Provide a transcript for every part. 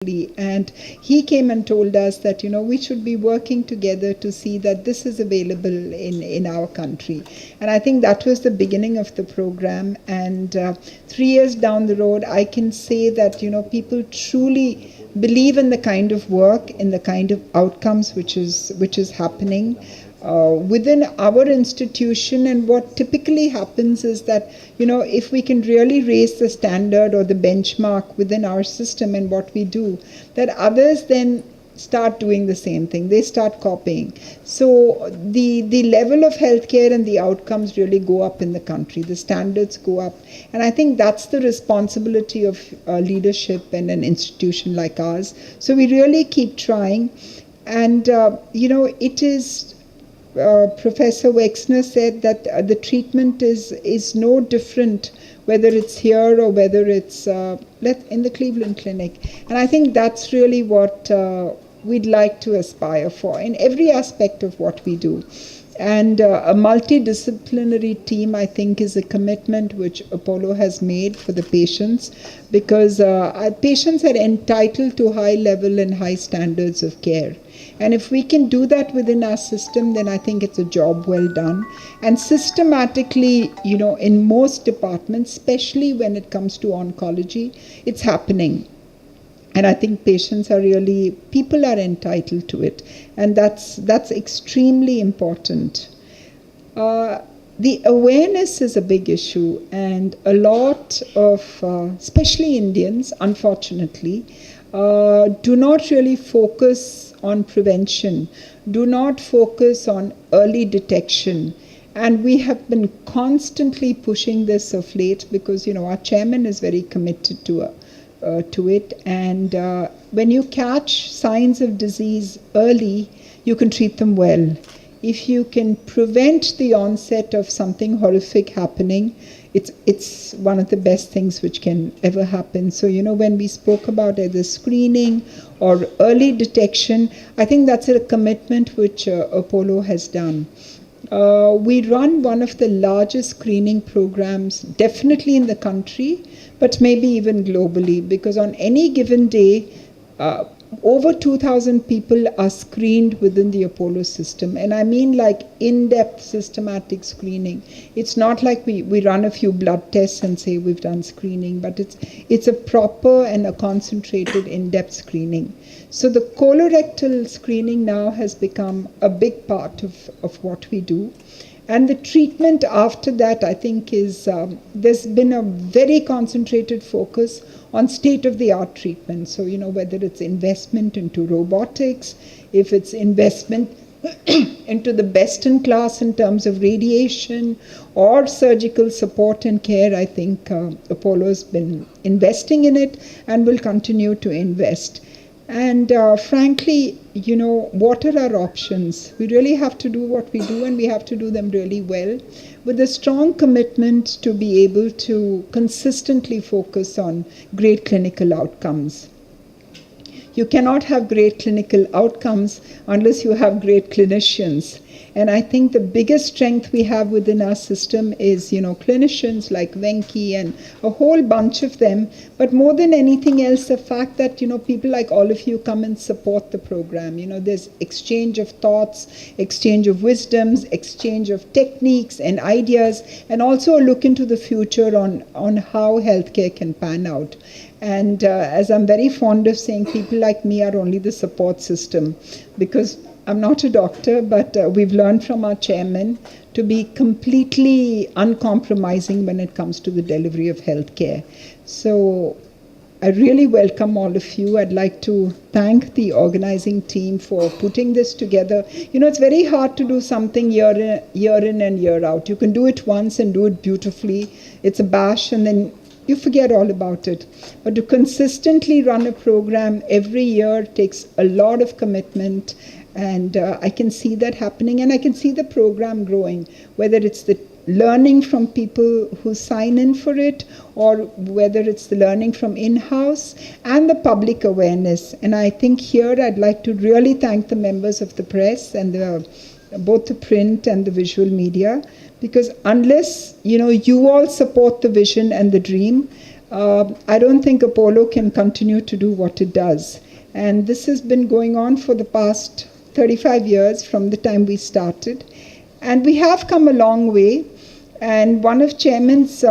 And he came and told us that, we should be working together to see that this is available in our country. And I think that was the beginning of the program. And 3 years down the road, I can say that, people truly believe in the kind of work, in the kind of outcomes which is happening within our institution. And what typically happens is that, if we can really raise the standard or the benchmark within our system and what we do, that others then start doing the same thing. They start copying. So the level of healthcare and the outcomes really go up in the country. The standards go up. And I think that's the responsibility of leadership in an institution like ours. So we really keep trying. And, it is... Professor Wexner said that the treatment is no different whether it's here or whether it's in the Cleveland Clinic. And I think that's really what we'd like to aspire for in every aspect of what we do. And a multidisciplinary team, I think, is a commitment which Apollo has made for the patients, because patients are entitled to high level and high standards of care. And if we can do that within our system, then I think it's a job well done. And systematically, in most departments, especially when it comes to oncology, it's happening. And I think people are entitled to it. And that's extremely important. The awareness is a big issue. And a lot of, especially Indians, unfortunately, do not really focus on prevention, do not focus on early detection. And we have been constantly pushing this of late because, our chairman is very committed to it. And when you catch signs of disease early, you can treat them well. If you can prevent the onset of something horrific happening, it's one of the best things which can ever happen. So, when we spoke about either screening or early detection, I think that's a commitment which Apollo has done. We run one of the largest screening programs, definitely in the country, but maybe even globally, because on any given day, over 2,000 people are screened within the Apollo system. And I mean like in-depth systematic screening. It's not like we run a few blood tests and say we've done screening, but it's a proper and a concentrated in-depth screening. So the colorectal screening now has become a big part of what we do. And the treatment after that, I think, is there's been a very concentrated focus on state-of-the-art treatment. So, whether it's investment into robotics, if it's investment into the best in class in terms of radiation or surgical support and care, I think Apollo's been investing in it and will continue to invest. And frankly, what are our options? We really have to do what we do, and we have to do them really well, with a strong commitment to be able to consistently focus on great clinical outcomes. You cannot have great clinical outcomes unless you have great clinicians. And I think the biggest strength we have within our system is, clinicians like Venki and a whole bunch of them. But more than anything else, the fact that, people like all of you come and support the program. There's exchange of thoughts, exchange of wisdoms, exchange of techniques and ideas, and also a look into the future on how healthcare can pan out. And as I'm very fond of saying, people like me are only the support system, because I'm not a doctor, but we've learned from our chairman to be completely uncompromising when it comes to the delivery of healthcare. So I really welcome all of you. I'd like to thank the organizing team for putting this together. It's very hard to do something year in and year out. You can do it once and do it beautifully. It's a bash, and then you forget all about it. But to consistently run a program every year takes a lot of commitment. And I can see that happening, and I can see the program growing, whether it's the learning from people who sign in for it, or whether it's the learning from in-house and the public awareness. And I think here I'd like to really thank the members of the press and both the print and the visual media, because unless you all support the vision and the dream, I don't think Apollo can continue to do what it does. And this has been going on for the past 35 years from the time we started. And we have come a long way. And one of Chairman's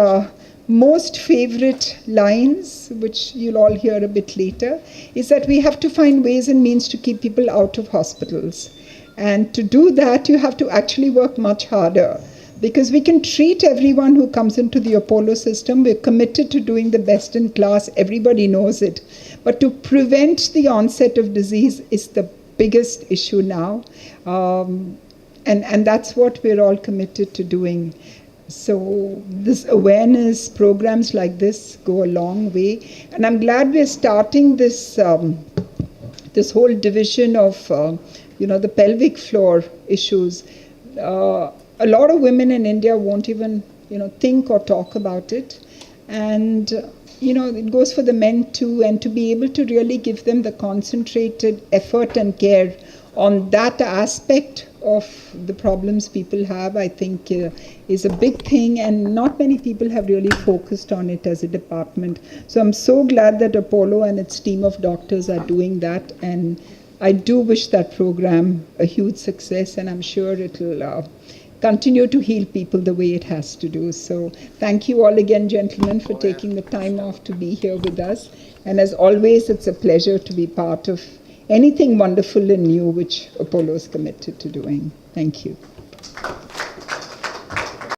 most favorite lines, which you'll all hear a bit later, is that we have to find ways and means to keep people out of hospitals. And to do that, you have to actually work much harder. Because we can treat everyone who comes into the Apollo system. We're committed to doing the best in class. Everybody knows it. But to prevent the onset of disease is the biggest issue now. And that's what we're all committed to doing. So this awareness, programs like this go a long way. And I'm glad we're starting this, this whole division of, the pelvic floor issues. A lot of women in India won't even, think or talk about it. And, it goes for the men too. And to be able to really give them the concentrated effort and care on that aspect of the problems people have, I think is a big thing. And not many people have really focused on it as a department. So I'm so glad that Apollo and its team of doctors are doing that. And I do wish that program a huge success. And I'm sure it'll continue to heal people the way it has to do. So thank you all again, gentlemen, for taking the time off to be here with us. And as always, it's a pleasure to be part of anything wonderful and new which Apollo is committed to doing. Thank you.